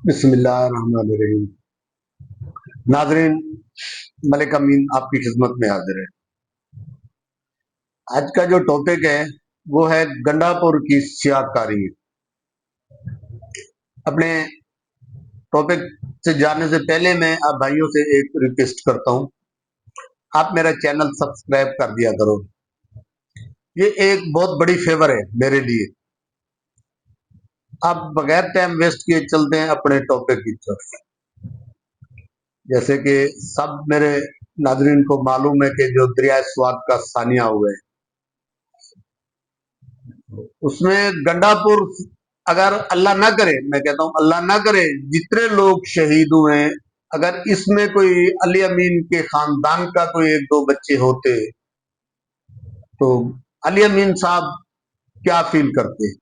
बिस्मिल्लाहिर्रहमानिर्रहीम। नाजरीन, मलिक अमीन आपकी खिदमत में हाजिर है। आज का जो टॉपिक है वो है गंडापुर की सियाहकारी। अपने टॉपिक से जाने से पहले मैं आप भाइयों से एक रिक्वेस्ट करता हूं, आप मेरा चैनल सब्सक्राइब कर दिया करो। ये एक बहुत बड़ी फेवर है मेरे लिए। आप बगैर टाइम वेस्ट किए चलते हैं अपने टॉपिक की तरफ। जैसे कि सब मेरे नाजरीन को मालूम है कि जो दरिया स्वात का सानिया हुआ है, उसमें गंडापुर, अगर अल्लाह ना करे, मैं कहता हूं अल्लाह ना करे, जितने लोग शहीद हुए, अगर इसमें कोई अली अमीन के खानदान का कोई एक दो बच्चे होते तो अली अमीन साहब क्या फील करते।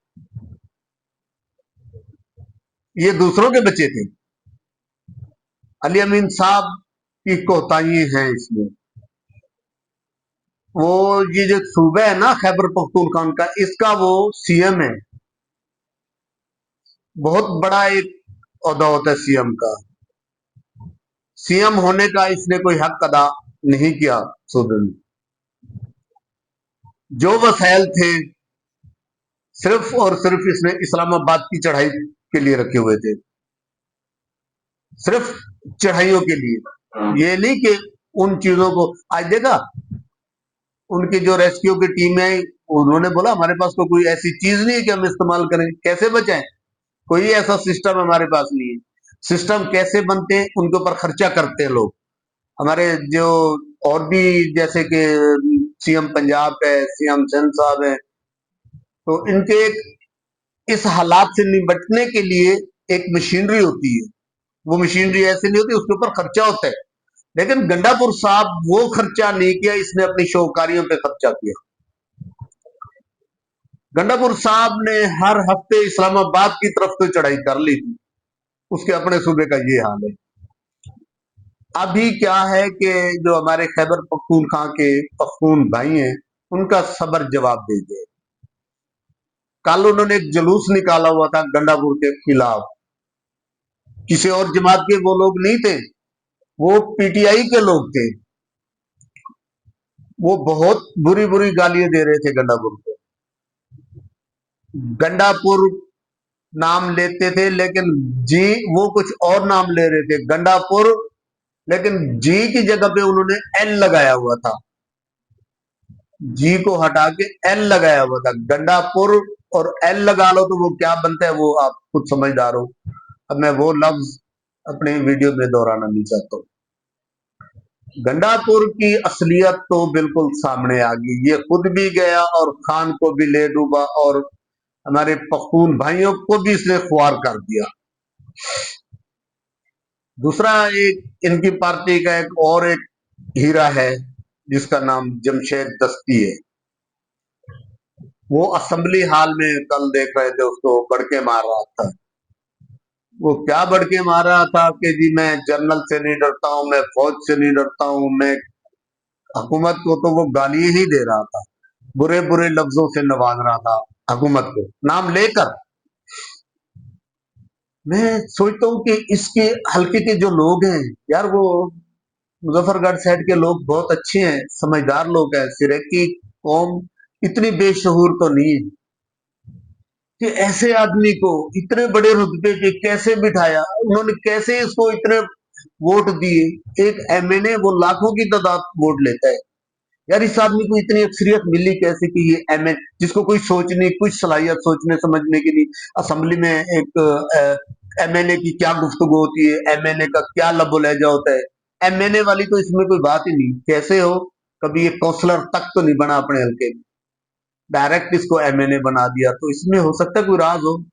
ये दूसरों के बच्चे थे। अली अमीन साहब की कोताही हैं इसमें। वो ये जो सूबा है ना खैबर पख्तूनख्वा का, इसका वो सीएम है। बहुत बड़ा एक ओहदा होता है सीएम का। सीएम होने का इसने कोई हक अदा नहीं किया सूबे में। जो वसाइल थे सिर्फ और सिर्फ इसने इस्लामाबाद की चढ़ाई के लिए रखे हुए थे, सिर्फ चढ़ाइयों के लिए। ये नहीं कि उन चीजों को आज देखा, उनकी जो रेस्क्यू की टीम है, उन्होंने बोला हमारे पास तो कोई ऐसी चीज नहीं है कि हम इस्तेमाल करें, कैसे बचाएं। कोई ऐसा सिस्टम हमारे पास नहीं है। सिस्टम कैसे बनते हैं उनके ऊपर खर्चा करते हैं लोग। हमारे जो और भी जैसे कि सीएम पंजाब है, सीएम सिंध साहब है, तो इनके इस हालात से निपटने के लिए एक मशीनरी होती है। वो मशीनरी ऐसे नहीं होती, उसके ऊपर खर्चा होता है। लेकिन गंडापुर साहब वो खर्चा नहीं किया, इसने अपनी शौकारियों पे खर्चा किया। गंडापुर साहब ने हर हफ्ते इस्लामाबाद की तरफ तो चढ़ाई कर ली थी। उसके अपने सूबे का ये हाल है। अभी क्या है कि जो हमारे खैबर पख्तूनख्वा के पख्तून भाई हैं, उनका सबर जवाब दे दिया। कल उन्होंने एक जुलूस निकाला हुआ था गंडापुर के खिलाफ। किसी और जमात के वो लोग नहीं थे, वो पीटीआई के लोग थे। वो बहुत बुरी बुरी गालियां दे रहे थे गंडापुर को। गंडापुर नाम लेते थे लेकिन जी वो कुछ और नाम ले रहे थे, गंडापुर, लेकिन जी की जगह पे उन्होंने एल लगाया हुआ था। जी को हटा के एल लगाया हुआ था। गंडापुर और एल लगा लो तो वो क्या बनता है, वो आप खुद समझदार हो। अब मैं वो लफ्ज अपने वीडियो में दोहराना नहीं चाहता हूं। गंडापुर की असलियत तो बिल्कुल सामने आ गई। ये खुद भी गया और खान को भी ले डूबा और हमारे पख्तून भाइयों को भी इसने खुआर कर दिया। दूसरा, एक इनकी पार्टी का एक और एक हीरा है जिसका नाम जमशेद दस्ती है। वो असेंबली हाल में कल देख रहे थे, उसको बड़के मार रहा था। वो क्या बड़के मार रहा था कि जी मैं जनरल से नहीं डरता हूं, मैं फौज से नहीं डरता हूं, मैं हुकूमत को तो वो गाली ही दे रहा था, बुरे बुरे लफ्जों से नवाज रहा था हुकूमत को नाम लेकर। मैं सोचता हूं कि इसके हल्के के जो लोग हैं यार, वो मुजफ्फरगढ़ साइड के लोग बहुत अच्छे हैं, समझदार लोग हैं। सिरेकी कौम इतनी बेशहूर तो नहीं है कि ऐसे आदमी को इतने बड़े रुतबे पे कैसे बिठाया। उन्होंने कैसे इसको इतने वोट दिए। एक एमएनए वो लाखों की तादाद वोट लेता है यार, इस आदमी को इतनी अक्सरियत मिली कैसे कि ये एमएन, जिसको कोई सोच नहीं, कुछ सलाहियत सोचने समझने की नहीं। असेंबली में एक एमएनए की क्या गुफ्तगू होती है, एमएनए का क्या लबो लहजा होता है। एमएनए वाली तो इसमें कोई बात ही नहीं। कैसे हो, कभी ये काउंसलर तक तो नहीं बना अपने हल्के में, डायरेक्ट इसको एमएनए बना दिया। तो इसमें हो सकता है कोई राज हो।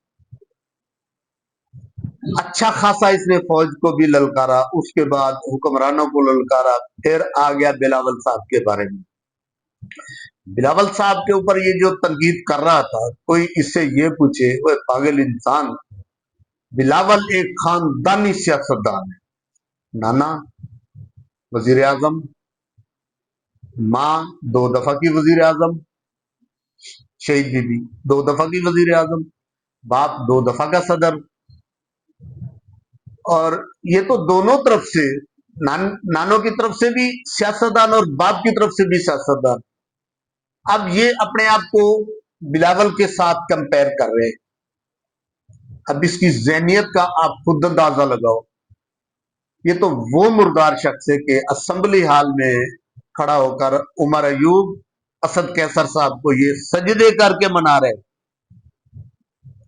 अच्छा खासा इसने फौज को भी ललकारा, उसके बाद हुक्मरानों को ललकारा। फिर आ गया बिलावल साहब के बारे में। बिलावल साहब के ऊपर ये जो तनकीद कर रहा था, कोई इससे ये पूछे, वो पागल इंसान। बिलावल एक खानदानी सियासतदान है। नाना वजीर आजम, माँ 2 दफा की वजीर आजम, शहीद बीबी 2 दफा की वजीर आजम, बाप 2 दफा का सदर। اور یہ تو دونوں طرف سے، نانوں کی طرف سے بھی سیاستدان اور باپ کی طرف سے بھی سیاستدان، اب یہ اپنے آپ کو بلاول کے ساتھ کمپیر کر رہے ہیں۔ اب اس کی ذہنیت کا آپ خود اندازہ لگاؤ۔ یہ تو وہ مردار شخص ہے کہ اسمبلی ہال میں کھڑا ہو کر عمر ایوب، اسد کیسر صاحب کو یہ سجدے کر کے منا رہے۔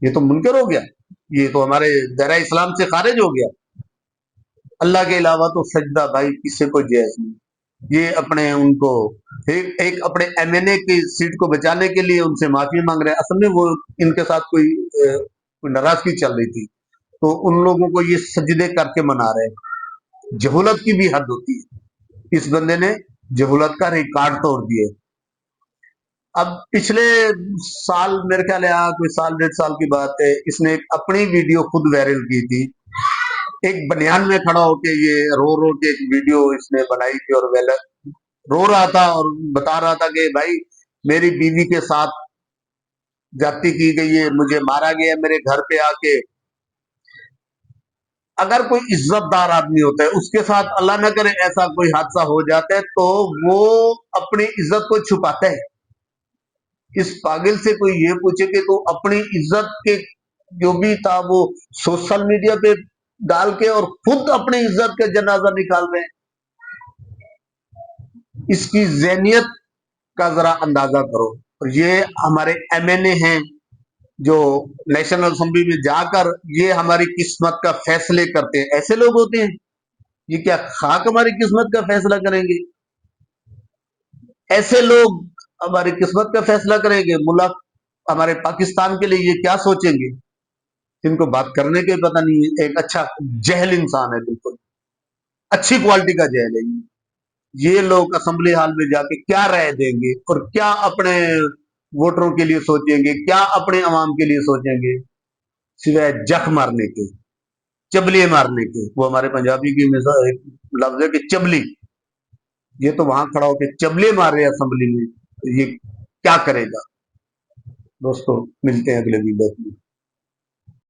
یہ تو منکر ہو گیا، یہ تو ہمارے دائرہ اسلام سے خارج ہو گیا۔ اللہ کے علاوہ تو سجدہ بھائی کسی کو جائز نہیں۔ یہ اپنے ان کو ایک اپنے ایم این اے کی سیٹ کو بچانے کے لیے ان سے معافی مانگ رہے ہیں۔ اصل میں وہ ان کے ساتھ کوئی ناراضگی چل رہی تھی، تو ان لوگوں کو یہ سجدے کر کے منا رہے ہیں۔ جہولت کی بھی حد ہوتی ہے، اس بندے نے جہولت کا ریکارڈ توڑ دیے۔ اب پچھلے سال میرے خیال ہے کوئی سال ڈیڑھ سال کی بات ہے، اس نے اپنی ویڈیو خود وائرل کی تھی، ایک بنیان میں کھڑا ہو کے یہ رو رو کے ایک ویڈیو اس نے بنائی تھی، اور رو رہا تھا اور بتا رہا تھا کہ بھائی میری بیوی کے ساتھ جاتی کی گئی ہے، مجھے مارا گیا میرے گھر پہ آ کے۔ اگر کوئی عزت دار آدمی ہوتا ہے، اس کے ساتھ اللہ نہ کرے ایسا کوئی حادثہ ہو جاتا ہے، تو وہ اپنی عزت کو چھپاتا ہے۔ اس پاگل سے کوئی یہ پوچھے کہ تو اپنی عزت کے جو بھی تھا وہ سوشل میڈیا پہ ڈال کے اور خود اپنی عزت کا جنازہ نکال رہے ہیں۔ اس کی ذہنیت کا ذرا اندازہ کرو۔ اور یہ ہمارے ایم این اے ہیں جو نیشنل اسمبلی میں جا کر یہ ہماری قسمت کا فیصلے کرتے ہیں، ایسے لوگ ہوتے ہیں؟ یہ کیا خاک ہماری قسمت کا فیصلہ کریں گے؟ ایسے لوگ ہماری قسمت کا فیصلہ کریں گے؟ ملک ہمارے پاکستان کے لیے یہ کیا سوچیں گے؟ جن کو بات کرنے کے پتہ نہیں ہے، ایک اچھا جہل انسان ہے، بالکل اچھی کوالٹی کا جہل ہے۔ یہ لوگ اسمبلی ہال میں جا کے کیا رائے دیں گے اور کیا اپنے ووٹروں کے لیے سوچیں گے، کیا اپنے عوام کے لیے سوچیں گے؟ سوائے جخ مارنے کے، چبلیے مارنے کے۔ وہ ہمارے پنجابی کی مثال ایک لفظ ہے کہ چبلی، یہ تو وہاں کھڑا ہو کے چبلے مار رہے اسمبلی میں، یہ کیا کرے گا؟ دوستو ملتے ہیں اگلے ویڈیو میں۔